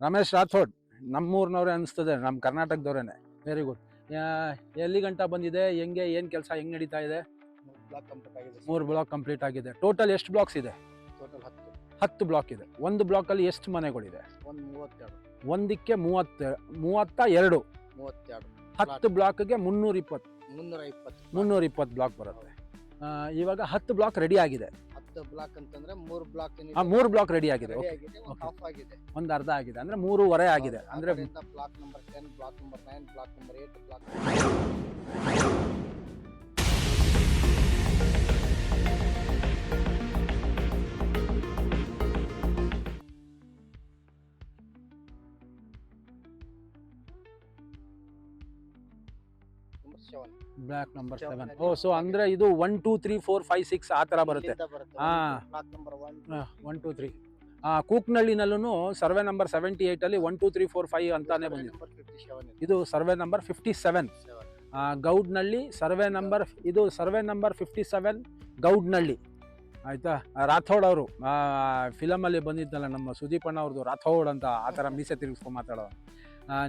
ರಮೇಶ್ ರಾಥೋಡ್ ನಮ್ಮೂರ್ನವ್ರೆ ಅನಿಸ್ತದೆ, ನಮ್ಮ ಕರ್ನಾಟಕದವ್ರೇನೆ. Very good. ಎಲ್ಲಿ ಗಂಟ ಬಂದಿದೆ, ಹೆಂಗೆ ಏನು ಕೆಲಸ ಹೆಂಗೆ ನಡೀತಾ ಇದೆ? 3 ಬ್ಲಾಕ್ ಕಂಪ್ಲೀಟ್ ಆಗಿದೆ. ಟೋಟಲ್ ಎಷ್ಟು ಬ್ಲಾಕ್ಸ್ ಇದೆ? ಟೋಟಲ್ 10 ಬ್ಲಾಕ್ ಇದೆ. ಒಂದು ಬ್ಲಾಕಲ್ಲಿ ಎಷ್ಟು ಮನೆಗಳಿದೆ? 32 ಒಂದಕ್ಕೆ 32 10 ಬ್ಲಾಕ್ಗೆ 320 ಬ್ಲಾಕ್ ಬರುತ್ತೆ. ಇವಾಗ 10 ಬ್ಲಾಕ್ ರೆಡಿ ಆಗಿದೆ. 10 ಬ್ಲಾಕ್ ಅಂತಂದ್ರೆ 3 ಬ್ಲಾಕ್ 3 ಬ್ಲಾಕ್ ರೆಡಿ ಆಗಿದೆ. ಹಾಫ್ ಆಗಿದೆ, ಒಂದು ಅರ್ಧ ಆಗಿದೆ, ಅಂದ್ರೆ 3.5 ಆಗಿದೆ. ಅಂದ್ರೆ block number 10, block number 9, block number 8, block block number 7. ಓ, ಸೊ ಅಂದ್ರೆ ಇದು 1 2 3 4 5 6 ಆ ತರ ಬರುತ್ತೆ. Block number 1 2 3. ಕೂಕ್ನಳ್ಳಿನಲ್ಲೂ ಸರ್ವೆ ನಂಬರ್ 78 ಅಲ್ಲಿ 1 2 3 4 5 ಅಂತಾನೆ ಬಂದಿದೆ. ಇದು ಸರ್ವೆ ನಂಬರ್ 57. ಗೌಡ್ನಳ್ಳಿ ಸರ್ವೆ ನಂಬರ್, ಇದು ಸರ್ವೆ ನಂಬರ್ 57 ಗೌಡ್ನಳ್ಳಿ. ಆಯ್ತಾ? ರಾಥೋಡ್ ಅವರು ಫಿಲಮಲ್ಲಿ ಬಂದಿದ್ದಲ್ಲ ನಮ್ಮ ಸುದೀಪ್ ಅಣ್ಣ ಅವ್ರದ್ದು, ರಾಥೋಡ್ ಅಂತ ಆ ಥರ ಮೀಸೆ ತಿರುಗಿಸ್ಕೊಂಡು ಮಾತಾಡೋ.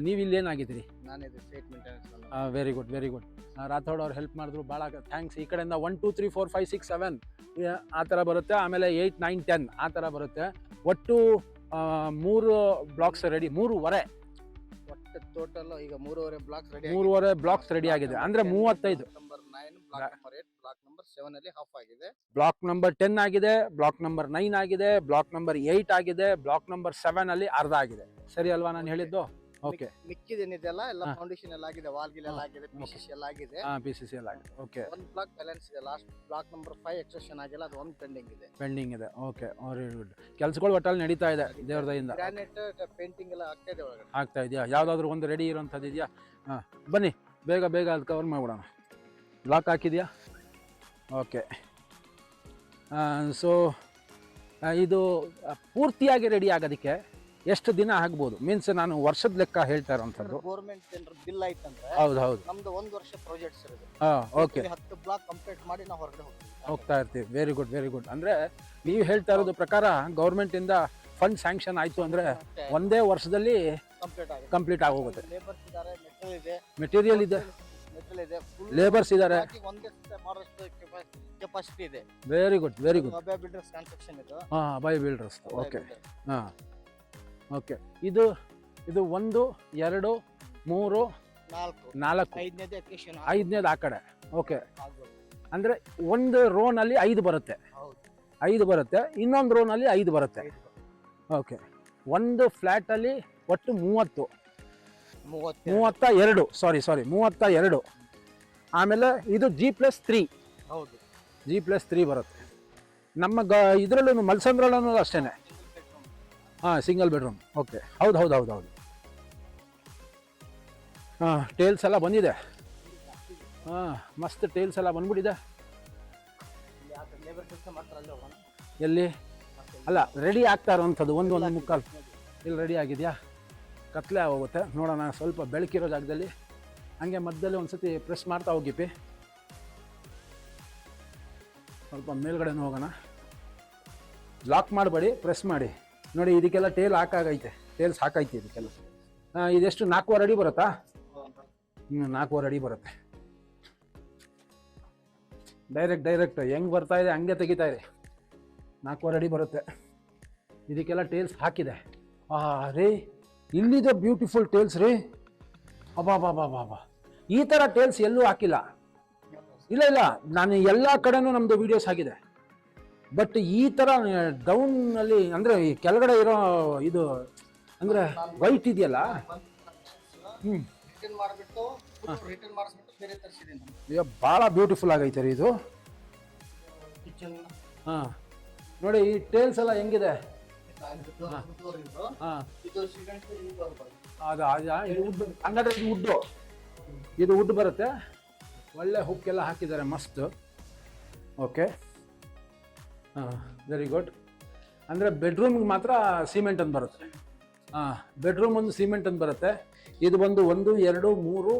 ನೀವು ಇಲ್ಲಿ ಏನಾಗಿದ್ದೀರಿ? Very good, very good. Rathod ಅವ್ರು ಹೆಲ್ಪ್ ಮಾಡಿದ್ರು, ಭಾಳ ಥ್ಯಾಂಕ್ಸ್. ಈ ಕಡೆಯಿಂದ 1 2 3 4 5 6 7 ಆ ಥರ ಬರುತ್ತೆ. ಆಮೇಲೆ 8 9 10 ಆ ಥರ ಬರುತ್ತೆ. ಒಟ್ಟು 3 ಬ್ಲಾಕ್ಸ್ ರೆಡಿ, 3.5 ಒಟ್ಟು ಟೋಟಲ್ ಈಗ 3.5 ಬ್ಲಾಕ್ಸ್ ರೆಡಿ, 3.5 ಬ್ಲಾಕ್ಸ್ ರೆಡಿ ಆಗಿದೆ. ಅಂದ್ರೆ 35. Number 9, block number 8, block number 7 ಅಲ್ಲಿ ಹಾಫ್ ಆಗಿದೆ. ಬ್ಲಾಕ್ ನಂಬರ್ 10 ಆಗಿದೆ, ಬ್ಲಾಕ್ ನಂಬರ್ 9 ಆಗಿದೆ, ಬ್ಲಾಕ್ ನಂಬರ್ 8 ಆಗಿದೆ, ಬ್ಲಾಕ್ ನಂಬರ್ 7 ಅಲ್ಲಿ ಅರ್ಧ ಆಗಿದೆ. ಸರಿ ಅಲ್ವಾ ನಾನು ಹೇಳಿದ್ದು? ಓಕೆ. ಮಿಕ್ಕಿದೇನಿದೆಲ್ಲ ಎಲ್ಲ ಫೌಂಡೇಶನ್ ಎಲ್ಲ ಆಗಿದೆ, ವಾಲ್ ಗಿಲ್ ಎಲ್ಲ ಆಗಿದೆ, ಪಿಸಿಸಿ ಎಲ್ಲ ಆಗಿದೆ. ಪಿಸಿಸಿ ಎಲ್ಲ ಆಗಿದೆ. ಓಕೆ. ಒಂದು ಬ್ಲಾಕ್ ಬ್ಯಾಲೆನ್ಸ್ ಇದೆ, ಲಾಸ್ಟ್ ಬ್ಲಾಕ್ ನಂಬರ್ 5 ಎಕ್ಸೆಷನ್ ಆಗಿಲ್ಲ, ಅದು ಒಂದು ಪೆಂಡಿಂಗ್ ಇದೆ. Okay, very good. ಕೆಲಸಗಳು ಒಟ್ಟಲ್ಲಿ ನಡೀತಾ ಇದೆ ದೇವ್ರ ದಯಿಂದ. ಗ್ರಾನೈಟ್ ಪೇಂಟಿಂಗ್ ಎಲ್ಲ ಆಗ್ತಾ ಇದೆ ಒಳಗಡೆ. ಆಗ್ತಾ ಇದೆಯಾ? ಯಾವ್ದಾದ್ರು ಒಂದು ರೆಡಿ ಇರೋಂಥದ್ದು ಇದೆಯಾ? ಬನ್ನಿ ಬೇಗ ಬೇಗ ಅದು ಕವರ್ ಮಾಡ್ಬಿಡೋಣ. ಬ್ಲಾಕ್ ಹಾಕಿದ್ಯಾ? ಓಕೆ. ಸೊ ಇದು ಪೂರ್ತಿಯಾಗಿ ರೆಡಿ ಆಗೋದಕ್ಕೆ ಎಷ್ಟು ದಿನ ಆಗ್ಬೋದು? ಮೀನ್ಸ್ ನಾನು ವರ್ಷದ ಲೆಕ್ಕ ಹೇಳ್ತಾ ಇರೋಂಥದ್ದು. ಗೌರ್ಮೆಂಟ್ ಜನರು ಬಿಲ್ ಆಯ್ತಂದ್ರೆ ಹೌದು ಹೌದು, ನಮ್ದು 1 ವರ್ಷ ಪ್ರಾಜೆಕ್ಟ್ಸ್ ಇರುತ್ತೆ. ಓಕೆ. 10 ಬ್ಲಾಕ್ ಕಂಪ್ಲೀಟ್ ಮಾಡಿ ನಾವು ಹೊರಗಡೆ ಹೋಗ್ತಾ ಇರ್ತೀವಿ. Very good, very good. ಅಂದ್ರೆ ನೀವು ಹೇಳ್ತಾ ಇರೋದು ಪ್ರಕಾರ ಗೌರ್ಮೆಂಟ್ ಇಂದ ಫಂಡ್ ಸ್ಯಾಂಕ್ಷನ್ ಆಯ್ತು ಅಂದ್ರೆ ಒಂದೇ ವರ್ಷದಲ್ಲಿ ಕಂಪ್ಲೀಟ್ ಆಗೋಗುತ್ತೆ. ಲೇಬರ್ಸ್ ಇದ್ದಾರೆ, ಮೆಟೀರಿಯಲ್ ಇದೆ, ಲೇಬರ್ಸ್ ಇದ್ದಾರೆ, ಕೆಪಾಸಿಟಿ ಇದೆ. Very good, very good. Abhaya builders construction ಇದು. ಅಭಯ ಬಿಲ್ಡರ್ಸ್. ಓಕೆ. ಓಕೆ. ಇದು 1 2 3 4 5ನೇದು ಆ ಕಡೆ. ಓಕೆ. ಅಂದ್ರೆ ಒಂದು ರೋನಲ್ಲಿ 5 ಬರುತ್ತೆ, 5 ಬರುತ್ತೆ. ಇನ್ನೊಂದು ರೋನಲ್ಲಿ 5 ಬರುತ್ತೆ. ಓಕೆ. ಒಂದು ಫ್ಲಾಟ್ ಅಲ್ಲಿ ಒಟ್ಟು 32. ಸಾರಿ 32. ಆಮೇಲೆ ಇದು G+3. ಹೌದು, G+3 ಬರುತ್ತೆ. ನಮ್ಮ ಇದರಲ್ಲೂ ಮಲ್ಸಂದ್ರಲ್ಲೂ ಅಷ್ಟೇನೆ. Single bedroom. ಓಕೆ. ಹೌದು ಹೌದು ಹೌದು ಹೌದು. ಟೇಲ್ಸ್ ಎಲ್ಲ ಬಂದಿದೆ. ಮಸ್ತ್ ಟೇಲ್ಸ್ ಎಲ್ಲ ಬಂದ್ಬಿಟ್ಟಿದೆ. ಎಲ್ಲಿ? ಅಲ್ಲ, ರೆಡಿ ಆಗ್ತಾ ಇರೋವಂಥದ್ದು 1.25 ಇಲ್ಲಿ ರೆಡಿ ಆಗಿದೆಯಾ? ಕತ್ಲೆ ಆಗೋಗುತ್ತೆ ನೋಡೋಣ. ಸ್ವಲ್ಪ ಬೆಳಕಿರೋ ಜಾಗದಲ್ಲಿ ಹಂಗೆ ಮಧ್ಯದಲ್ಲಿ ಒಂದ್ಸತಿ ಪ್ರೆಸ್ ಮಾಡ್ತಾ ಹೋಗಿಪಿ. ಸ್ವಲ್ಪ ಮೇಲ್ಗಡೆನೂ ಹೋಗೋಣ. ಲಾಕ್ ಮಾಡಬೇಡಿ, ಪ್ರೆಸ್ ಮಾಡಿ ನೋಡಿ. ಇದಕ್ಕೆಲ್ಲ ಟೇಲ್ಸ್ ಹಾಕೈತೆ ಇದಕ್ಕೆಲ್ಲ. ಇದೆಷ್ಟು 4.5 ಅಡಿ ಬರುತ್ತಾ? 4.5 ಅಡಿ ಬರುತ್ತೆ. ಡೈರೆಕ್ಟ್ ಹೆಂಗೆ ಬರ್ತಾ ಇದೆ ಹಂಗೆ ತೆಗಿತಾ ಇದೆ. 4.5 ಅಡಿ ಬರುತ್ತೆ. ಇದಕ್ಕೆಲ್ಲ ಟೇಲ್ಸ್ ಹಾಕಿದೆ. ರೀ, ಇಲ್ಲಿದೆ ಬ್ಯೂಟಿಫುಲ್ ಟೇಲ್ಸ್ ರೀ. ಅಬ್ಬಾ, ಈ ಥರ ಟೇಲ್ಸ್ ಎಲ್ಲೂ ಹಾಕಿಲ್ಲ. ಇಲ್ಲ, ನಾನು ಎಲ್ಲ ಕಡೆನೂ ನಮ್ಮದು ವೀಡಿಯೋಸ್ ಆಗಿದೆ. ಬಟ್ ಈ ಥರ ಡೌನಲ್ಲಿ ಅಂದರೆ ಈ ಕೆಳಗಡೆ ಇರೋ ಇದು ಅಂದರೆ ವೈಟ್ ಇದೆಯಲ್ಲ, ಭಾಳ ಬ್ಯೂಟಿಫುಲ್ ಆಗೈತೆ ರೀ ಇದು. ನೋಡಿ ಈ ಟೇಲ್ಸ್ ಎಲ್ಲ ಹೆಂಗಿದೆ. ಹಂಗಾದ್ರೆ ಇದು ವುಡ್ ಬರುತ್ತೆ. ಒಳ್ಳೆ ಹುಕ್ಕೆಲ್ಲ ಹಾಕಿದ್ದಾರೆ, ಮಸ್ತ್. ಓಕೆ. Very good. ಅಂದರೆ ಬೆಡ್ರೂಮ್ಗೆ ಮಾತ್ರ ಸಿಮೆಂಟ್ ಅಂತ ಬರುತ್ತೆ. ಬೆಡ್ರೂಮ್ ಒಂದು ಸಿಮೆಂಟ್ ಅಂತ ಬರುತ್ತೆ. ಇದು ಬಂದು 1 2 3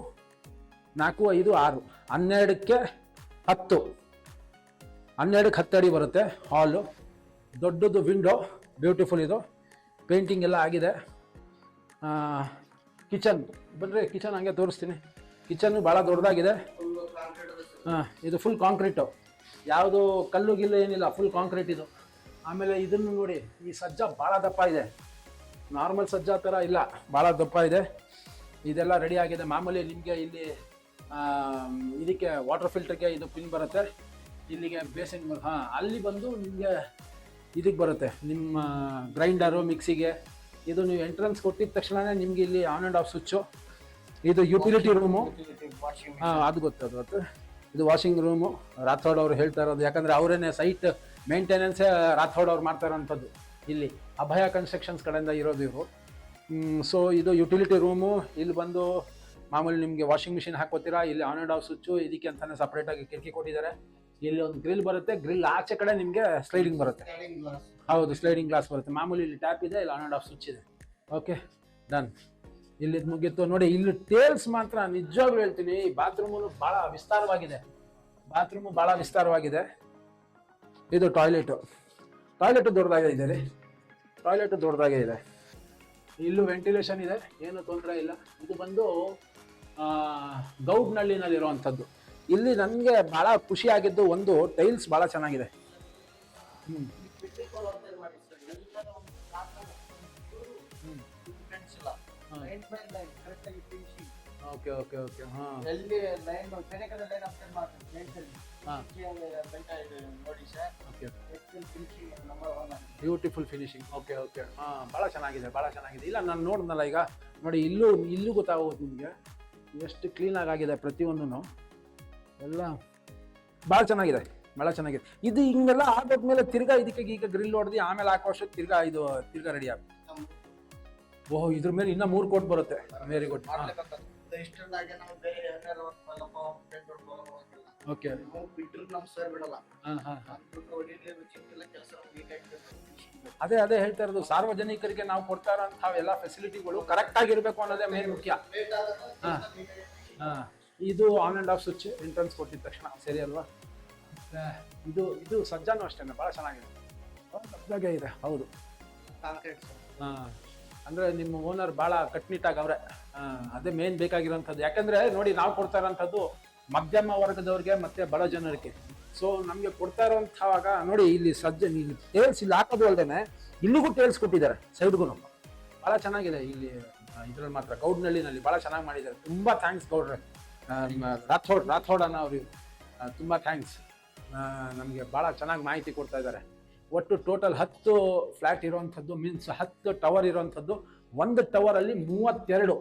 4 5 6 12ಕ್ಕೆ 10. 12ಕ್ಕೆ 10 ಅಡಿ ಬರುತ್ತೆ ಹಾಲು. ದೊಡ್ಡದು ವಿಂಡೋ, ಬ್ಯೂಟಿಫುಲ್. ಇದು ಪೇಂಟಿಂಗ್ ಎಲ್ಲ ಆಗಿದೆ. ಕಿಚನ್ ಬಂದರೆ ಕಿಚನ್ ಹಂಗೆ ತೋರಿಸ್ತೀನಿ. ಕಿಚನ್ನು ಭಾಳ ದೊಡ್ಡದಾಗಿದೆ. ಇದು ಫುಲ್ ಕಾಂಕ್ರೀಟು, ಯಾವುದು ಕಲ್ಲು ಗಿಲ್ಲು ಏನಿಲ್ಲ, ಫುಲ್ ಕಾಂಕ್ರೀಟ್ ಇದು. ಆಮೇಲೆ ಇದನ್ನು ನೋಡಿ, ಈ ಸಜ್ಜ ಭಾಳ ದಪ್ಪ ಇದೆ, ನಾರ್ಮಲ್ ಸಜ್ಜ ಥರ ಇಲ್ಲ, ಭಾಳ ದಪ್ಪ ಇದೆ. ಇದೆಲ್ಲ ರೆಡಿ ಆಗಿದೆ. ಮಾಮೂಲಿ ನಿಮಗೆ ಇಲ್ಲಿ ಇದಕ್ಕೆ ವಾಟರ್ ಫಿಲ್ಟರ್ಗೆ ಇದು ಪಿನ್ ಬರುತ್ತೆ, ಇಲ್ಲಿಗೆ ಬೇಸಿನ್ ಅಲ್ಲಿ ಬಂದು ನಿಮಗೆ ಇದಕ್ಕೆ ಬರುತ್ತೆ ನಿಮ್ಮ ಗ್ರೈಂಡರು ಮಿಕ್ಸಿಗೆ. ಇದು ನೀವು ಎಂಟ್ರೆನ್ಸ್ ಕೊಟ್ಟಿದ ತಕ್ಷಣ ನಿಮ್ಗೆ ಇಲ್ಲಿ ಆನ್ ಆ್ಯಂಡ್ ಆಫ್ ಸ್ವಿಚ್ಚು. ಇದು ಯುಟಿಲಿಟಿ ರೂಮು, ಅದು ಗೊತ್ತು. ಇದು ವಾಷಿಂಗ್ ರೂಮು. ರಾಥೋಡ್ ಅವರು ಹೇಳ್ತಾ ಇರೋದು, ಯಾಕಂದರೆ ಅವರೇನೆ ಸೈಟ್ ಮೇಂಟೆನೆನ್ಸೇ ರಾಥೋಡ್ ಅವ್ರು ಮಾಡ್ತಾ ಇರೋಂಥದ್ದು ಇಲ್ಲಿ, ಅಭಯ ಕನ್ಸ್ಟ್ರಕ್ಷನ್ಸ್ ಕಡೆಯಿಂದ ಇರೋದು ಇವರು. ಸೊ ಇದು ಯುಟಿಲಿಟಿ ರೂಮು. ಇಲ್ಲಿ ಬಂದು ಮಾಮೂಲಿ ನಿಮಗೆ ವಾಷಿಂಗ್ ಮಿಷಿನ್ ಹಾಕೋತೀರಾ, ಇಲ್ಲಿ ಆನ್ ಆ್ಯಂಡ್ ಆಫ್ ಸ್ವಿಚ್ಚು, ಇದಕ್ಕೆ ಅಂತಾನೆ ಸಪ್ರೇಟಾಗಿ ಕಿಟಕಿ ಕೊಟ್ಟಿದ್ದಾರೆ. ಇಲ್ಲಿ ಒಂದು ಗ್ರಿಲ್ ಬರುತ್ತೆ, ಗ್ರಿಲ್ ಆಚೆ ಕಡೆ ನಿಮಗೆ ಸ್ಲೈಡಿಂಗ್ ಬರುತ್ತೆ. ಹೌದು, ಸ್ಲೈಡಿಂಗ್ ಗ್ಲಾಸ್ ಬರುತ್ತೆ. ಮಾಮೂಲಿ ಇಲ್ಲಿ ಟ್ಯಾಪ್ ಇದೆ, ಇಲ್ಲಿ ಆನ್ ಆ್ಯಂಡ್ ಆಫ್ ಸ್ವಿಚ್ ಇದೆ. Okay, done. ಇಲ್ಲಿ ಮುಗೀತು ನೋಡಿ. ಇಲ್ಲಿ ಟೇಲ್ಸ್ ಮಾತ್ರ ನಿಜವಾಗ್ಲೂ ಹೇಳ್ತೀನಿ, ಬಾತ್ರೂಮು ಭಾಳ ವಿಸ್ತಾರವಾಗಿದೆ. ಇದು ಟಾಯ್ಲೆಟು ದೊಡ್ಡದಾಗಿದೆ ರೀ, ದೊಡ್ಡದಾಗೇ ಇದೆ. ಇಲ್ಲೂ ವೆಂಟಿಲೇಷನ್ ಇದೆ, ಏನು ತೊಂದರೆ ಇಲ್ಲ. ಇದು ಬಂದು ಗೌಡ್ನಳ್ಳಿನಲ್ಲಿರುವಂಥದ್ದು. ಇಲ್ಲಿ ನನಗೆ ಭಾಳ ಖುಷಿಯಾಗಿದ್ದು ಒಂದು ಟೈಲ್ಸ್ ಭಾಳ ಚೆನ್ನಾಗಿದೆ. ಓಕೆ ಓಕೆ ಓಕೆ ಹಾಂ ಎಲ್ಲಿ ಲೈನ್ ಕನೆಕದ ಲೈನ್ ಅಪ್ಡೇಟ್ ಮಾಡ್ತೀನಿ ಹಾಂ ನೋಡಿ sir. Okay, finishing number 1 beautiful finishing. Okay okay ಹಾಂ, ಭಾಳ ಚೆನ್ನಾಗಿದೆ. ಇಲ್ಲ, ನಾನು ನೋಡಿದ್ನಲ್ಲ ಈಗ ನೋಡಿ, ಇಲ್ಲೂ ಗೊತ್ತಾಗೋದು ನಿಮಗೆ ಎಷ್ಟು ಕ್ಲೀನಾಗಿ ಆಗಿದೆ ಪ್ರತಿಯೊಂದೂ. ಎಲ್ಲ ಭಾಳ ಚೆನ್ನಾಗಿದೆ. ಇದು ಹಿಂಗೆಲ್ಲ ಆಗೋದ್ಮೇಲೆ ತಿರ್ಗಾ ಇದಕ್ಕೆ ಈಗ ಗ್ರಿಲ್ ಹೊಡೆದು ಆಮೇಲೆ ಹಾಕೋ ವರ್ಷಕ್ಕೆ ತಿರ್ಗಾ ರೆಡಿ ಆಗುತ್ತೆ. ಓಹ್, ಇದ್ರ ಮೇಲೆ ಇನ್ನೂ 3 ಕೋಟ್ ಬರುತ್ತೆ. Very good. ಓಕೆ, ಅದೇ ಹೇಳ್ತಾ ಇರೋದು, ಸಾರ್ವಜನಿಕರಿಗೆ ನಾವು ಕೊಡ್ತಾ ಇರೋಂಥ ಎಲ್ಲ ಫೆಸಿಲಿಟಿಗಳು ಕರೆಕ್ಟ್ ಆಗಿರ್ಬೇಕು ಅನ್ನೋದೇ ಮೇನ್ ಮುಖ್ಯ. ಇದು on and off switch entrance ಕೊಟ್ಟಿದ ತಕ್ಷಣ, ಸರಿ ಅಲ್ವಾ? ಇದು ಸಜ್ಜಾನು ಅಷ್ಟೇ ಭಾಳ ಚೆನ್ನಾಗಿದೆ, ದೊಡ್ಡದಾಗೆ ಇದೆ. ಹೌದು, ಅಂದರೆ ನಿಮ್ಮ ಓನರ್ ಭಾಳ ಕಟ್ನಿಟ್ಟಾಗಿ ಅವ್ರೆ. ಅದೇ ಮೇನ್ ಬೇಕಾಗಿರೋಂಥದ್ದು. ಯಾಕಂದರೆ ನೋಡಿ, ನಾವು ಕೊಡ್ತಾ ಇರೋಂಥದ್ದು ಮಧ್ಯಮ ವರ್ಗದವ್ರಿಗೆ ಮತ್ತು ಬಡ ಜನರಿಗೆ. ಸೊ ನಮಗೆ ಕೊಡ್ತಾ ಇರೋಂಥವಾಗ ನೋಡಿ, ಇಲ್ಲಿ ಇಲ್ಲಿ ಟೇಲ್ಸ್ ಇಲ್ಲಿ ಹಾಕೋದು ಅಲ್ಲದೆ ಇಲ್ಲಿಗೂ ಟೇಲ್ಸ್ ಕೊಟ್ಟಿದ್ದಾರೆ, ಸೈಡ್ಗೂ ಭಾಳ ಚೆನ್ನಾಗಿದೆ. ಇಲ್ಲಿ ಇದ್ರಲ್ಲಿ ಮಾತ್ರ ಗೌಡ್ನಳ್ಳಿನಲ್ಲಿ ಭಾಳ ಚೆನ್ನಾಗಿ ಮಾಡಿದ್ದಾರೆ. ತುಂಬ ಥ್ಯಾಂಕ್ಸ್ ಗೌಡ್ರೆ, ರಾಥೋಡ್ ಅನ್ನೋ ಅವ್ರಿಗೆ ತುಂಬ ಥ್ಯಾಂಕ್ಸ್. ನಮಗೆ ಭಾಳ ಚೆನ್ನಾಗಿ ಮಾಹಿತಿ ಕೊಡ್ತಾ ಇದ್ದಾರೆ. ಒಟ್ಟು ಟೋಟಲ್ 10 ಫ್ಲ್ಯಾಟ್ ಇರೋವಂಥದ್ದು, ಮೀನ್ಸ್ 10 ಟವರ್ ಇರೋವಂಥದ್ದು. ಒಂದು ಟವರಲ್ಲಿ 32.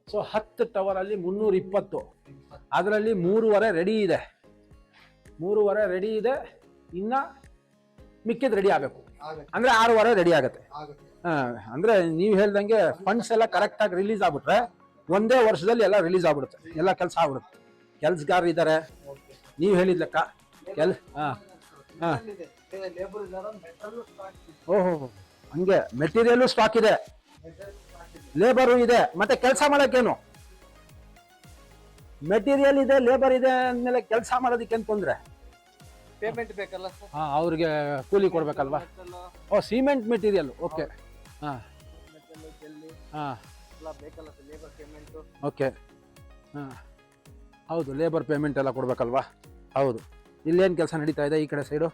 ಸೊ 10 ಟವರಲ್ಲಿ 320. ಅದರಲ್ಲಿ 3.5 ರೆಡಿ ಇದೆ. ಇನ್ನು ಮಿಕ್ಕಿದ್ ರೆಡಿ ಆಗಬೇಕು, ಅಂದರೆ 6.5 ರೆಡಿ ಆಗುತ್ತೆ. ಅಂದರೆ ನೀವು ಹೇಳ್ದಂಗೆ ಫಂಡ್ಸ್ ಎಲ್ಲ ಕರೆಕ್ಟಾಗಿ ರಿಲೀಸ್ ಆಗ್ಬಿಟ್ರೆ ಒಂದೇ ವರ್ಷದಲ್ಲಿ ಎಲ್ಲ ರಿಲೀಸ್ ಆಗ್ಬಿಡುತ್ತೆ, ಎಲ್ಲ ಕೆಲಸ ಆಗ್ಬಿಡುತ್ತೆ. ಕೆಲ್ಸಗಾರ ಇದ್ದಾರೆ, ನೀವು ಹೇಳಿದ ಲೆಕ್ಕ ಓಹೋ, ಹಂಗೆ ಮೆಟೀರಿಯಲ್ ಸ್ಟಾಕ್ ಇದೆ, ಲೇಬರು ಇದೆ, ಮತ್ತೆ ಕೆಲಸ ಮಾಡೋಕ್ಕೇನು ಮೆಟೀರಿಯಲ್ ಇದೆ, ಲೇಬರ್ ಇದೆ ಅಂದಮೇಲೆ ಕೆಲಸ ಮಾಡೋದಕ್ಕೇನು ತೊಂದರೆ? ಪೇಮೆಂಟ್ ಬೇಕಲ್ಲ ಸರ್? ಅವ್ರಿಗೆ ಕೂಲಿ ಕೊಡ್ಬೇಕಲ್ವಾ? ಓ, ಸಿಮೆಂಟ್ ಮೆಟೀರಿಯಲ್. ಓಕೆ, ಓಕೆ, ಹೌದು, ಲೇಬರ್ ಪೇಮೆಂಟ್ ಎಲ್ಲ ಕೊಡ್ಬೇಕಲ್ವಾ? ಹೌದು. ಇಲ್ಲೇನು ಕೆಲಸ ನಡೀತಾ ಇದೆ ಈ ಕಡೆ ಸೈಡು?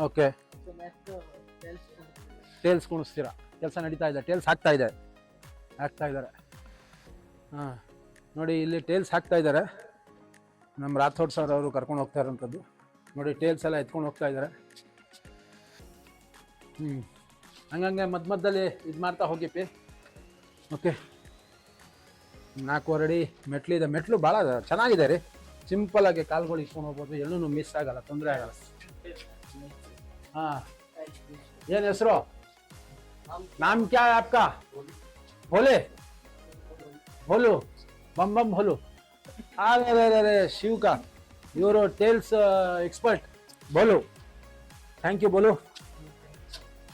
ಓಕೆ, ಟೇಲ್ಸ್ ಕುಣಿಸ್ತೀರಾ, ಕೆಲಸ ನಡೀತಾ ಇದೆ, ಟೇಲ್ಸ್ ಹಾಕ್ತಾ ಇದ್ದಾರೆ. ನೋಡಿ, ಇಲ್ಲಿ ಟೇಲ್ಸ್ ಹಾಕ್ತಾ ಇದ್ದಾರೆ. ನಮ್ಮ ರಾಥೋಡ್ ಸರ್ ಅವರು ಕರ್ಕೊಂಡು ಹೋಗ್ತಾ ಇರೋಂಥದ್ದು ನೋಡಿ, ಟೇಲ್ಸ್ ಎಲ್ಲ ಎತ್ಕೊಂಡು ಹೋಗ್ತಾ ಇದ್ದಾರೆ. ಹಂಗಂಗೆ ಮಧ್ಯದಲ್ಲಿ ಇದು ಮಾಡ್ತಾ ಹೋಗಿಪಿ. ಓಕೆ, 4 ಅಡಿ ಮೆಟ್ಲಿದೆ. ಮೆಟ್ಲು ಭಾಳ ಚೆನ್ನಾಗಿದೆ ರೀ, ಸಿಂಪಲ್ಲಾಗಿ ಕಾಲ್ಗಳು ಇಟ್ಕೊಂಡು ಹೋಗ್ಬೋದು, ಎಲ್ಲೂ ಮಿಸ್ ಆಗಲ್ಲ, ತೊಂದರೆ ಆಗಲ್ಲ. ಹಾಂ, ಏನು ಹೆಸರು? नाम क्या है आपका? भोलू, बम भोलू. अरे शिव का, your tales expert Bholu. Thank you Bholu.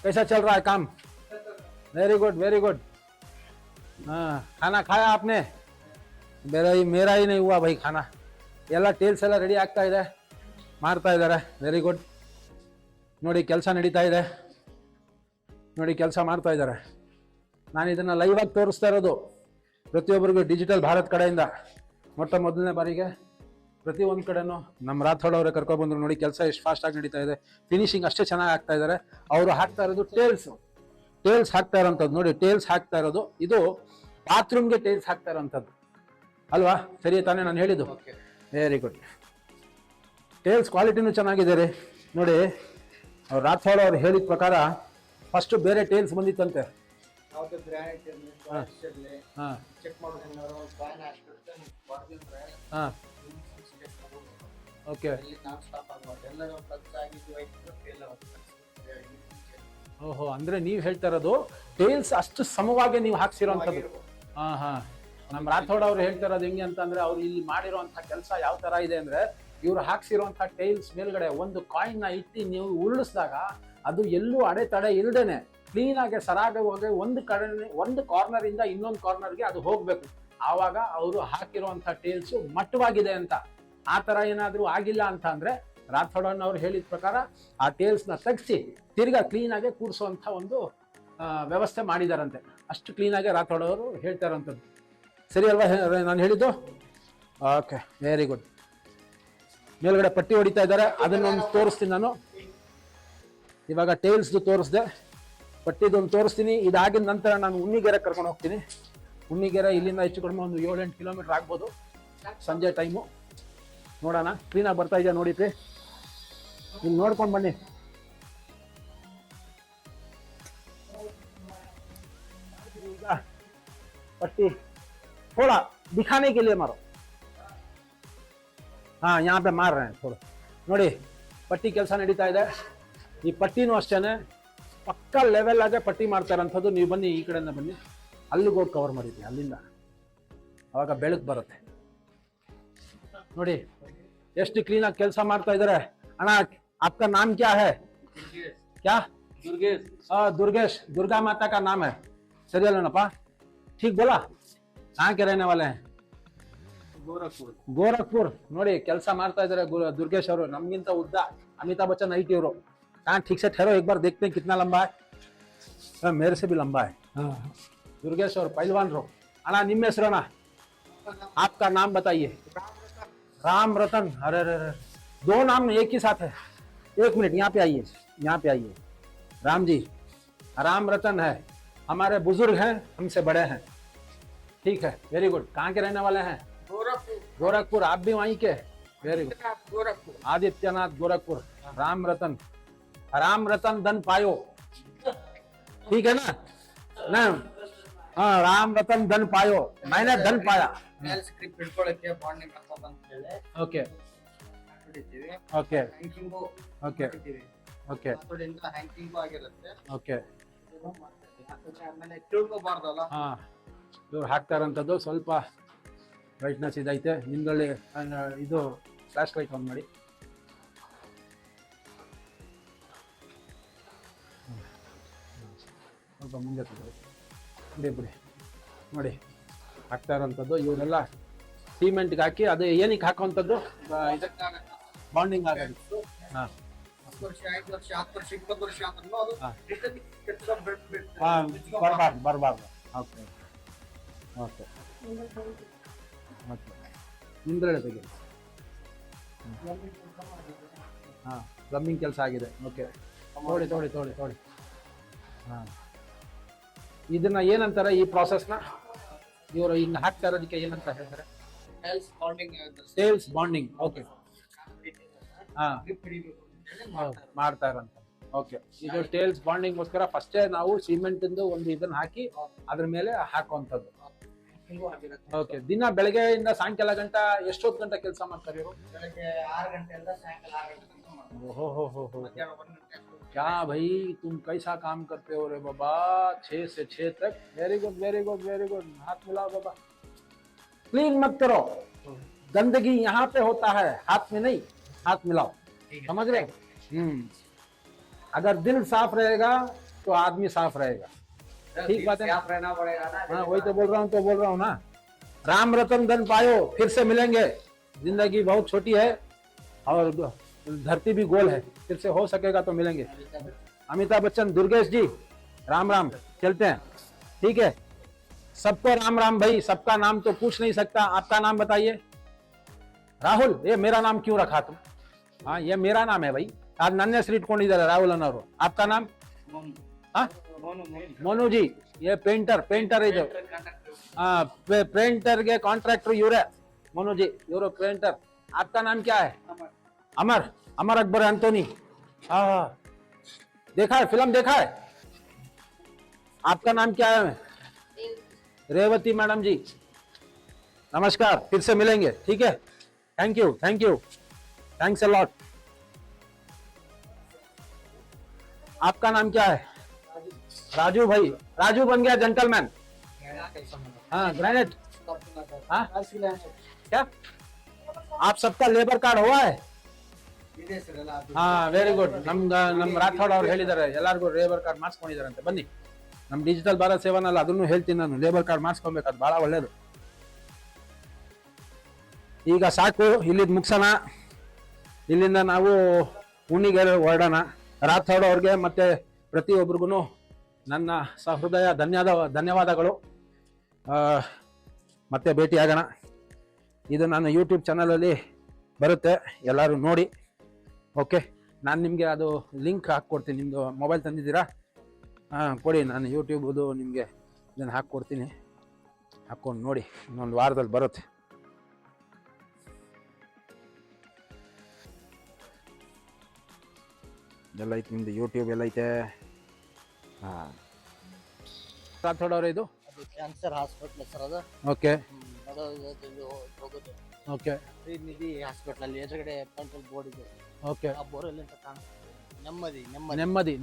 कैसा चल रहा है काम? Very good. हाँ, खाना खाया आपने? मेरा ही नहीं हुआ भाई खाना. ಎಲ್ಲ ಟೇಲ್ಸ್ ಎಲ್ಲ ರೆಡಿ ಆಗ್ತಾ ಇದೆ, ಮಾಡ್ತಾ ಇದ್ದಾರೆ. Very good. ನೋಡಿ, ಕೆಲಸ ನಡೀತಾ ಇದೆ. ನೋಡಿ ಕೆಲಸ ಮಾಡ್ತಾ ಇದ್ದಾರೆ. ನಾನು ಇದನ್ನು ಲೈವ್ ಆಗಿ ತೋರಿಸ್ತಾ ಇರೋದು ಪ್ರತಿಯೊಬ್ಬರಿಗೂ ಡಿಜಿಟಲ್ ಭಾರತ್ ಕಡೆಯಿಂದ ಮೊಟ್ಟ ಮೊದಲನೇ ಬಾರಿಗೆ ಪ್ರತಿಯೊಂದು ಕಡೆನೂ ನಮ್ಮ ರಾಥೋಡ್ ಅವರೇ ಕರ್ಕೊಬಂದ್ರು. ನೋಡಿ ಕೆಲಸ ಎಷ್ಟು ಫಾಸ್ಟಾಗಿ ನಡೀತಾ ಇದೆ, ಫಿನಿಶಿಂಗ್ ಅಷ್ಟೇ ಚೆನ್ನಾಗಿ ಆಗ್ತಾ ಇದ್ದಾರೆ. ಅವರು ಹಾಕ್ತಾ ಇರೋದು ಟೇಲ್ಸ್ ಹಾಕ್ತಾ ಇರೋಂಥದ್ದು. ನೋಡಿ ಟೇಲ್ಸ್ ಹಾಕ್ತಾ ಇರೋದು, ಇದು ಬಾತ್ರೂಮ್ಗೆ ಟೇಲ್ಸ್ ಹಾಕ್ತಾ ಇರೋಂಥದ್ದು ಅಲ್ವಾ? ಸರಿ ತಾನೇ ನಾನು ಹೇಳಿದ್ದು? Very good. ಟೇಲ್ಸ್ ಕ್ವಾಲಿಟಿನೂ ಚೆನ್ನಾಗಿದೆ ರೀ. ನೋಡಿ ಅವ್ರು ರಾಥೋಡ್ ಅವ್ರು ಹೇಳಿದ ಪ್ರಕಾರ ಫಸ್ಟ್ ಬೇರೆ ಟೇಲ್ಸ್ ಬಂದಿತ್ತಂತೆ. ಓಕೆ. ಓಹೋ, ಅಂದ್ರೆ ನೀವು ಹೇಳ್ತಾ ಇರೋದು ಟೇಲ್ಸ್ ಅಷ್ಟು ಸಮವಾಗಿ ನೀವು ಹಾಕ್ಸಿರೋಂಥದ್ದು. ನಮ್ಮ ರಾಥೋಡ್ ಅವ್ರು ಹೇಳ್ತಾ ಇರೋದು ಹೆಂಗೆ ಅಂತಂದ್ರೆ, ಅವ್ರು ಇಲ್ಲಿ ಮಾಡಿರೋಂಥ ಕೆಲಸ ಯಾವ ತರ ಇದೆ ಅಂದ್ರೆ, ಇವ್ರು ಹಾಕ್ಸಿರೋಂಥ ಟೈಲ್ಸ್ ಮೇಲ್ಗಡೆ ಒಂದು ಕಾಯಿನ್ ನ ಇಟ್ಟು ನೀವು ಉರುಳಿಸಿದಾಗ ಅದು ಎಲ್ಲೂ ಅಡೆತಡೆ ಇಲ್ದೇನೆ ಕ್ಲೀನ್ ಆಗಿ ಸರಾಗಿ ಹೋಗಿ ಒಂದು ಕಾರ್ನರ್ ಇಂದ ಇನ್ನೊಂದು ಕಾರ್ನರ್ಗೆ ಅದು ಹೋಗ್ಬೇಕು. ಆವಾಗ ಅವರು ಹಾಕಿರುವಂತ ಟೇಲ್ಸ್ ಮಟ್ಟವಾಗಿದೆ ಅಂತ. ಆ ತರ ಏನಾದ್ರೂ ಆಗಿಲ್ಲ ಅಂತ ಅಂದ್ರೆ ರಾಥೋಡನ್ ಅವ್ರು ಹೇಳಿದ ಪ್ರಕಾರ ಆ ಟೇಲ್ಸ್ ನ ತೆಗ್ಸಿ ತಿರ್ಗಾ ಕ್ಲೀನ್ ಆಗಿ ಕೂರಿಸುವಂತ ಒಂದು ವ್ಯವಸ್ಥೆ ಮಾಡಿದಾರಂತೆ. ಅಷ್ಟು ಕ್ಲೀನ್ ಆಗಿ ರಾಥೋಡ್ ಅವರು ಹೇಳ್ತಾ ಇರೋಂಥದ್ದು. ಸರಿ ಅಲ್ವಾ ನಾನು ಹೇಳಿದ್ದು? Okay, very good. ಮೇಲ್ಗಡೆ ಪಟ್ಟಿ ಹೊಡಿತಾ ಇದ್ದಾರೆ, ಅದನ್ನೊಂದು ತೋರಿಸ್ತೀನಿ ನಾನು. ಇವಾಗ ಟೇಲ್ಸ್ದು ತೋರಿಸ್ದೆ, ಪಟ್ಟಿದೊಂದು ತೋರಿಸ್ತೀನಿ. ಇದಾಗಿದ ನಂತರ ನಾನು ಉಣ್ಣಿಗೆರೆ ಕರ್ಕೊಂಡು ಹೋಗ್ತೀನಿ. ಉಣ್ಣಿಗೆರೆ ಇಲ್ಲಿಂದ ಹೆಚ್ಚು ಕಡಿಮೆ ಒಂದು 7-8 ಕಿಲೋಮೀಟರ್ ಆಗ್ಬೋದು. ಸಂಜೆ ಟೈಮು ನೋಡೋಣ. ಕ್ಲೀನಾಗಿ ಬರ್ತಾ ಇದೆಯಾ ನೋಡಿದ್ರಿ, ನೀವು ನೋಡ್ಕೊಂಡು ಬನ್ನಿ. ಈಗ पट्टी थोड़ा दिखाने के लिए मारो. हाँ, यहाँ पे मार रहे हैं थोड़ा. ನೋಡಿ ಪಟ್ಟಿ ಕೆಲಸ ನಡೀತಾ ಇದೆ. ಈ ಪಟ್ಟಿನೂ ಅಷ್ಟೇನೆ ಪಕ್ಕ ಲೆವೆಲ್ ಆಗಿ ಪಟ್ಟಿ ಮಾಡ್ತಾರಂಥದ್ದು. ನೀವು ಬನ್ನಿ, ಈ ಕಡೆಯಿಂದ ಬನ್ನಿ, ಅಲ್ಲಿಗೆ ಹೋಗಿ ಕವರ್ ಮಾಡಿದ್ವಿ, ಅಲ್ಲಿಂದ ಅವಾಗ ಬೆಳಕು ಬರುತ್ತೆ. ನೋಡಿ ಎಷ್ಟು ಕ್ಲೀನ್ ಆಗಿ ಕೆಲಸ ಮಾಡ್ತಾ ಇದ್ದಾರೆ. ಅಣ್ಣ, आपका नाम क्या है? क्या? दुर्गेश. दुर्गेश, दुर्गा माता का नाम है. सही है ना? ठीक बोला? कहाँ के रहने वाले हैं? ಗೋರಖ್ಪುರ್. ನೋಡಿ ಕೆಲಸ ಮಾಡ್ತಾ ಇದ್ದಾರೆ ದುರ್ಗೇಶ್ ಅವರು. ನಮ್ಗಿಂತ ಉದ್ದ, ಅಮಿತಾಬ್ ಬಚ್ಚನ್ ಹೈಟ್ ಇವರು. कहाँ ठीक से ठहरो, एक बार देखते हैं कितना लंबा है. मेरे से भी लंबा है. दुर्गेश और पहलवान रो. अना निम्न हेसरना, आपका नाम बताइए. राम रतन. अरे अरे अरे, दो नाम एक ही साथ है. एक मिनट, यहाँ पे आइए, यहाँ पे आइए. राम जी, राम रतन है, हमारे बुजुर्ग हैं, हमसे बड़े हैं. ठीक है, वेरी गुड. कहाँ के रहने वाले हैं? गोरखपुर. आप भी वहीं के? Very good. गोरखपुर, आदित्यनाथ गोरखपुर. राम रतन धन पायो. ठीक है ना? हाँ, राम रतन धन पायो. मैंने धन पाया. Okay okay okay okay okay. ಹಾಂ, ಇವ್ರು ಹಾಕ್ತಾ ಇರೋಂಥದ್ದು ಸ್ವಲ್ಪ ಬ್ರೈಟ್ನೆಸ್ ಇದೈತೆ. ಹಿಂದಲ್ಲಿ ಇದು ಫ್ಲಾಶ್ ಲೈಟ್ ಆನ್ ಮಾಡಿ. ಸ್ವಲ್ಪ ಮುಂದೆ ಬಿಡಿ ಬಿಡಿ. ನೋಡಿ ಹಾಕ್ತಾ ಇರೋಂಥದ್ದು. ಇವರೆಲ್ಲ ಸಿಮೆಂಟ್ಗೆ ಹಾಕಿ, ಅದು ಏನಕ್ಕೆ ಹಾಕೋವಂಥದ್ದು? ಬಾಂಡಿಂಗ್ ಆಗೋದು. ಹಾಂ, ಬರಬಾರ್ದು. Okay okay okay. ನಿಂದ್ರಳೆ ತೆಗಿ. ಹಾಂ, ಪ್ಲಂಬಿಂಗ್ ಕೆಲಸ ಆಗಿದೆ. ಓಕೆ, ತೋಡಿ. ಹಾಂ, ಇದನ್ನ ಏನಂತಾರೆ ಈ ಪ್ರಾಸೆಸ್ನ? ಇವರು ಇನ್ನು ಹಾಕ್ತಾ ಇರೋದಕ್ಕೆ ಏನಂತ ಹೇಳ್ತಾರೆ? Sales bonding. ಓಕೆ. ಹಾಂ, ಮಾಡ್ತಾ ಇರೋಂಥ. ಓಕೆ, ಇದು ಟೇಲ್ಸ್ ಬಾಂಡಿಂಗ್ಗೋಸ್ಕರ ಫಸ್ಟೇ ನಾವು ಸಿಮೆಂಟ್ ಒಂದು ಇದನ್ನ ಹಾಕಿ ಅದ್ರ ಮೇಲೆ ಹಾಕುವಂಥದ್ದು. ಓಕೆ. ದಿನ ಬೆಳಗ್ಗೆಯಿಂದ ಸಾಯಂಕಾಲ ಗಂಟ ಎಷ್ಟೊತ್ತು ಗಂಟೆ ಕೆಲಸ ಮಾಡ್ತಾರೆ ಇವರು? ಬೆಳಗ್ಗೆ 6 ಗಂಟೆಯಿಂದ ಸಾಯಂಕಾಲ 6 ಗಂಟೆ. ಓಹೋ, क्या भाई तुम कैसा काम करते हो रे बाबा? 6 से 6 तक. Very good very good very good. हाथ मिलाओ बाबा. क्लीन मत करो, गंदगी यहाँ पे होता है, हाथ में नहीं. हाथ मिलाओ, समझ रहे? अगर दिल साफ रहेगा तो आदमी साफ रहेगा. ठीक बात है, साफ रहना पड़ेगा ना. हाँ, वही तो बोल रहा हूँ ना. राम रतन धन पायो. फिर से मिलेंगे. जिंदगी बहुत छोटी है और धरती भी गोल है. फिर से हो सकेगा तो मिलेंगे. अमिताभ बच्चन, दुर्गेश जी, राम राम, चलते हैं, ठीक है। सबको राम राम भाई, सबका नाम तो पूछ नहीं सकता, आपका नाम बताइए। ರಾಹುಲ್, ये मेरा नाम क्यों रखा तुम? हाँ, ये मेरा नाम है भाई। आज ನನ್ನ ಹೆಸರು ಇಟ್ಕೊಂಡಿದ್ದಾರೆ ರಾಹುಲ್ ಅನ್ನೋರು. आपका नाम? हाँ, ಮೋನು ಜಿ. ये ಪೇಂಟರ್ ಇದು. पेंटर के कॉन्ट्रैक्टर ಇವರೇ ಮೋನು ಜಿ, ಇವರು पेंटर. आपका नाम क्या है? अमर अकबर एंटोनी. हाँ, देखा है, फिल्म देखा है? आपका नाम क्या है? रेवती मैडम जी, नमस्कार, फिर से मिलेंगे, ठीक है। Thank you, thanks a lot. आपका नाम क्या है? राजू भाई, राजू बन गया जेंटलमैन। हाँ, ग्रेनेट। हाँ, क्या आप सबका लेबर कार्ड हुआ है? ಹಾ, ವೆರಿ ಗುಡ್. ನಮ್ ರಾಥೋಡ್ ಅವ್ರು ಹೇಳಿದ್ದಾರೆ ಎಲ್ಲಾರ್ಗು ಲೇಬರ್ ಕಾರ್ಡ್ ಮಾಡಿಸ್ಕೊಂಡಿದಾರಂತೆ. ಬನ್ನಿ, ನಮ್ ಡಿಜಿಟಲ್ ಭಾರತ್ ಸೇವನಲ್ಲ, ಅದನ್ನು ಹೇಳ್ತೀನಿ ನಾನು. ಲೇಬರ್ ಕಾರ್ಡ್ ಮಾಡಿಸ್ಕೊಬೇಕು, ಅದು ಬಹಳ ಒಳ್ಳೇದು. ಈಗ ಸಾಕು, ಇಲ್ಲಿದ್ ಮುಗ್ಸೋಣ. ಇಲ್ಲಿಂದ ನಾವು ಉಣ್ಣಿಗೆರೆ ಹೊರಡೋಣ. ರಾಥೋಡ್ ಅವ್ರಿಗೆ ಮತ್ತೆ ಪ್ರತಿಯೊಬ್ಬರಿಗೂ ನನ್ನ ಸಹೃದಯ ಧನ್ಯವಾದಗಳು. ಮತ್ತೆ ಭೇಟಿಯಾಗೋಣ. ಇದು ನನ್ನ ಯೂಟ್ಯೂಬ್ ಚಾನಲಲ್ಲಿ ಬರುತ್ತೆ, ಎಲ್ಲರೂ ನೋಡಿ. ಓಕೆ, ನಾನು ನಿಮಗೆ ಅದು ಲಿಂಕ್ ಹಾಕ್ಕೊಡ್ತೀನಿ. ನಿಮ್ಮದು ಮೊಬೈಲ್ ತಂದಿದ್ದೀರಾ? ಹಾಂ, ಕೊಡಿ, ನಾನು ಯೂಟ್ಯೂಬ್ದು ನಿಮಗೆ ಇದನ್ನು ಹಾಕ್ಕೊಡ್ತೀನಿ. ಹಾಕ್ಕೊಂಡು ನೋಡಿ, ಇನ್ನೊಂದು ವಾರದಲ್ಲಿ ಬರುತ್ತೆ. ಎಲ್ಲ ಐತೆ ನಿಮ್ಮದು ಯೂಟ್ಯೂಬ್, ಎಲ್ಲ ಐತೆ. ಹಾಂ, ರಾಥೋಡ್ ಅವರೇ, ಇದು ಕ್ಯಾನ್ಸರ್ ಹಾಸ್ಪಿಟಲ್ ಸರ್ ಅದು. ಓಕೆ ಅದು ಹೋಗೋದು ಓಕೆ. ಶ್ರೀನಿಧಿ ಹಾಸ್ಪಿಟಲ್ ಅಲ್ಲಿ ಎದುರುಗಡೆ ಪೆಂಟ್ರೋಲ್ ಬೋರ್ಡ್ ಇದೆ. ಓಕೆ, ಆ ಬೋರ್ಡ್ ಅಂತ ಕಾಣಿಸ್ತದೆ.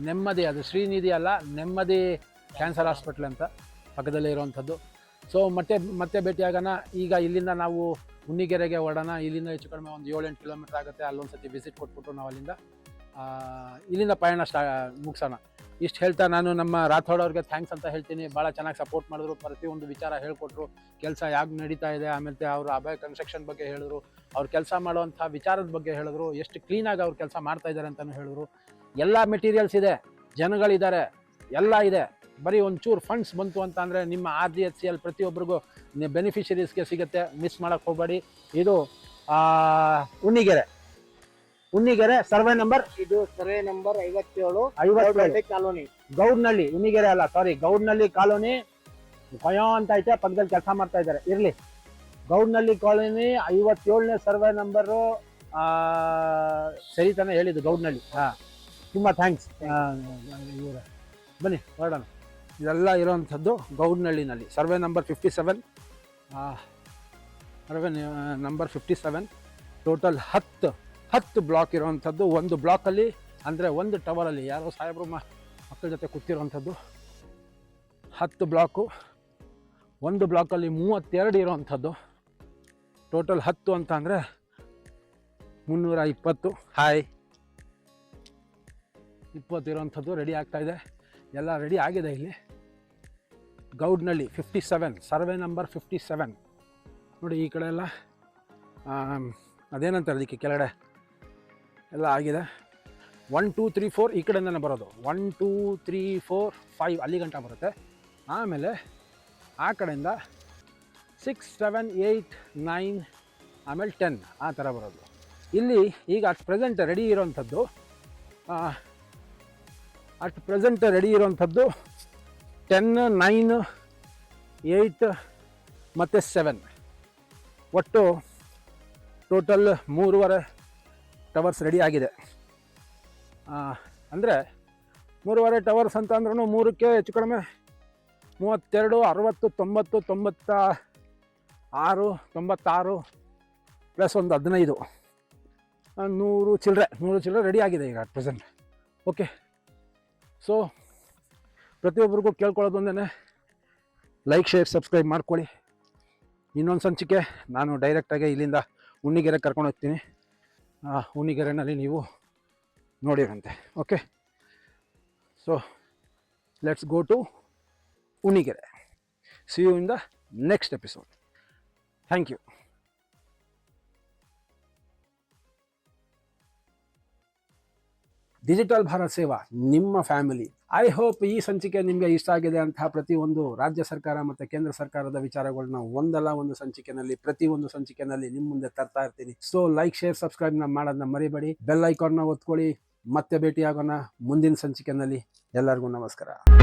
ನೆಮ್ಮದಿ, ಅದು ಶ್ರೀನಿಧಿ ಅಲ್ಲ, ನೆಮ್ಮದಿ ಕ್ಯಾನ್ಸರ್ ಹಾಸ್ಪಿಟಲ್ ಅಂತ ಪಕ್ಕದಲ್ಲೇ ಇರುವಂಥದ್ದು. ಸೊ ಮತ್ತೆ ಭೇಟಿಯಾಗೋಣ. ಈಗ ಇಲ್ಲಿಂದ ನಾವು ಉಣ್ಣಿಗೆರೆಗೆ ಹೊರಡೋಣ. ಇಲ್ಲಿಂದ ಹೆಚ್ಚು ಕಡಿಮೆ ಒಂದು 7-8 ಕಿಲೋಮೀಟರ್ ಆಗುತ್ತೆ. ಅಲ್ಲೊಂದು ಸತಿ ವಿಸಿಟ್ ಕೊಟ್ಬಿಟ್ಟು ನಾವು ಇಲ್ಲಿಂದ ಪಯಣ ಮುಗಿಸೋಣ. ಇಷ್ಟು ಹೇಳ್ತಾ ನಾನು ನಮ್ಮ ರಾಥೋಡ್ ಅವ್ರಿಗೆ ಥ್ಯಾಂಕ್ಸ್ ಅಂತ ಹೇಳ್ತೀನಿ. ಭಾಳ ಚೆನ್ನಾಗಿ ಸಪೋರ್ಟ್ ಮಾಡಿದ್ರು, ಪ್ರತಿಯೊಂದು ವಿಚಾರ ಹೇಳ್ಕೊಟ್ರು, ಕೆಲಸ ಯಾಕೆ ನಡೀತಾ ಇದೆ. ಆಮೇಲೆ ಅವರು ಅಭಯ ಕನ್ಸ್ಟ್ರಕ್ಷನ್ ಬಗ್ಗೆ ಹೇಳಿದ್ರು, ಅವ್ರು ಕೆಲಸ ಮಾಡುವಂಥ ವಿಚಾರದ ಬಗ್ಗೆ ಹೇಳಿದ್ರು, ಎಷ್ಟು ಕ್ಲೀನಾಗಿ ಅವ್ರು ಕೆಲಸ ಮಾಡ್ತಾ ಇದ್ದಾರೆ ಅಂತಲೂ ಹೇಳಿದ್ರು. ಎಲ್ಲ ಮೆಟೀರಿಯಲ್ಸ್ ಇದೆ, ಜನಗಳಿದ್ದಾರೆ, ಎಲ್ಲ ಇದೆ. ಬರೀ ಒಂಚೂರು ಫಂಡ್ಸ್ ಬಂತು ಅಂತ ಅಂದರೆ ನಿಮ್ಮ RGHCL ಪ್ರತಿಯೊಬ್ಬರಿಗೂ ಬೆನಿಫಿಷರೀಸ್ಗೆ ಸಿಗುತ್ತೆ. ಮಿಸ್ ಮಾಡೋಕ್ಕೆ ಹೋಗಬೇಡಿ. ಇದು ಉಣ್ಣಿಗೆರೆ ಸರ್ವೆ ನಂಬರ್, ಇದು ಸರ್ವೆ ನಂಬರ್ 57 ಕಾಲೋನಿ, ಗೌಡ್ನಳ್ಳಿ. ಉಣ್ಣಿಗೆರೆ ಅಲ್ಲ, ಸಾರಿ, ಗೌಡ್ನಳ್ಳಿ ಕಾಲೋನಿ. ಕೊಯೋ ಅಂತ ಐತೆ, ಪಕ್ಕದಲ್ಲಿ ಕೆಲಸ ಮಾಡ್ತಾ ಇದ್ದಾರೆ. ಇರಲಿ, ಗೌಡ್ನಳ್ಳಿ ಕಾಲೋನಿ 57ನೇ ಸರ್ವೆ ನಂಬರು. ಸರಿ ತಾನೇ ಹೇಳಿದ್ದು, ಗೌಡ್ನಳ್ಳಿ. ಹಾಂ, ತುಂಬ ಥ್ಯಾಂಕ್ಸ್. ಬನ್ನಿ ಹೊರಡೋಣ. ಇದೆಲ್ಲ ಇರೋವಂಥದ್ದು ಗೌಡ್ನಳ್ಳಿನಲ್ಲಿ. Survey number 57, survey number 57. Total 10 block ಇರೋವಂಥದ್ದು. ಒಂದು ಬ್ಲಾಕಲ್ಲಿ ಅಂದರೆ ಒಂದು ಟವರಲ್ಲಿ ಯಾರೋ ಸಾಹೇಬರು ಮಕ್ಕಳ ಜೊತೆ ಕೂತಿರೋವಂಥದ್ದು. 10 ಬ್ಲಾಕು, ಒಂದು ಬ್ಲಾಕಲ್ಲಿ 32 ಇರೋವಂಥದ್ದು. ಟೋಟಲ್ 10 ಅಂತ ಅಂದರೆ 320. ಹಾಯ್, 20 ಇರೋವಂಥದ್ದು ರೆಡಿ ಆಗ್ತಾಯಿದೆ. ಎಲ್ಲ ರೆಡಿ ಆಗಿದೆ. ಇಲ್ಲಿ ಗೌಡ್ನಳ್ಳಿ 57, ಸರ್ವೆ ನಂಬರ್ 57 ನೋಡಿ. ಈ ಕಡೆ ಎಲ್ಲ ಅದೇನಂತಾರೆ ಅದಕ್ಕೆ ಕೆಳಗಡೆ ಎಲ್ಲ ಆಗಿದೆ. 1 2 3 4 ಈ ಕಡೆಯಿಂದನೇ ಬರೋದು. 1 2 3 4 5 ಅಲ್ಲಿ ಗಂಟ ಬರುತ್ತೆ. ಆಮೇಲೆ ಆ ಕಡೆಯಿಂದ 6 7 8 9 ಆಮೇಲೆ 10 ಆ ಥರ ಬರೋದು. ಇಲ್ಲಿ ಈಗ ಅಟ್ ಪ್ರೆಸೆಂಟ್ ರೆಡಿ ಇರೋವಂಥದ್ದು 10 9 8 ಮತ್ತು 7, ಒಟ್ಟು ಟೋಟಲ್ 3.5 ಟವರ್ಸ್ ರೆಡಿ ಆಗಿದೆ. ಅಂದರೆ 3.5 ಟವರ್ಸ್ ಅಂತ ಅಂದ್ರೂ 3ಕ್ಕೆ ಹೆಚ್ಚು ಕಡಿಮೆ 32 60 90 96 ಪ್ಲಸ್ ಒಂದು 15 100 ಚಿಲ್ಲರೆ ರೆಡಿ ಆಗಿದೆ ಈಗ ಅಟ್ ಪ್ರೆಸೆಂಟ್. ಓಕೆ, ಸೊ ಪ್ರತಿಯೊಬ್ಬರಿಗೂ ಕೇಳ್ಕೊಳ್ಳೋದೊಂದೇ, ಲೈಕ್ ಶೇರ್ ಸಬ್ಸ್ಕ್ರೈಬ್ ಮಾಡ್ಕೊಳ್ಳಿ. ಇನ್ನೊಂದು ಸಂಚಿಕೆ ನಾನು ಡೈರೆಕ್ಟಾಗಿ ಇಲ್ಲಿಂದ ಉಣ್ಣಿಗೆರೆ ಕರ್ಕೊಂಡು ಹೋಗ್ತೀನಿ. ಉಣ್ಣಿಗೆರೆನಲ್ಲಿ ನೀವು ನೋಡಿರಂತೆ. Okay, so let's go to Unnigere. See you in the next episode. Thank you. Digital Bharat Seva ನಿಮ್ಮ ಫ್ಯಾಮಿಲಿ. ಐ ಹೋಪ್ ಈ ಸಂಚಿಕೆ ನಿಮಗೆ ಇಷ್ಟ ಆಗಿದೆ ಅಂತ. ಪ್ರತಿಯೊಂದು ರಾಜ್ಯ ಸರ್ಕಾರ ಮತ್ತು ಕೇಂದ್ರ ಸರ್ಕಾರದ ವಿಚಾರಗಳನ್ನ ಒಂದಲ್ಲ ಒಂದು ಸಂಚಿಕೆನಲ್ಲಿ, ಪ್ರತಿಯೊಂದು ಸಂಚಿಕೆನಲ್ಲಿ ನಿಮ್ಮ ಮುಂದೆ ತರ್ತಾ ಇರ್ತೀನಿ. ಸೊ ಲೈಕ್, ಶೇರ್, ಸಬ್ಸ್ಕ್ರೈಬ್ ಮಾಡೋದನ್ನ ಮರಿಬೇಡಿ. ಬೆಲ್ ಐಕಾನ್ನ ಒತ್ಕೊಳ್ಳಿ. ಮತ್ತೆ ಭೇಟಿಯಾಗೋಣ ಮುಂದಿನ ಸಂಚಿಕೆನಲ್ಲಿ. ಎಲ್ಲರಿಗೂ ನಮಸ್ಕಾರ.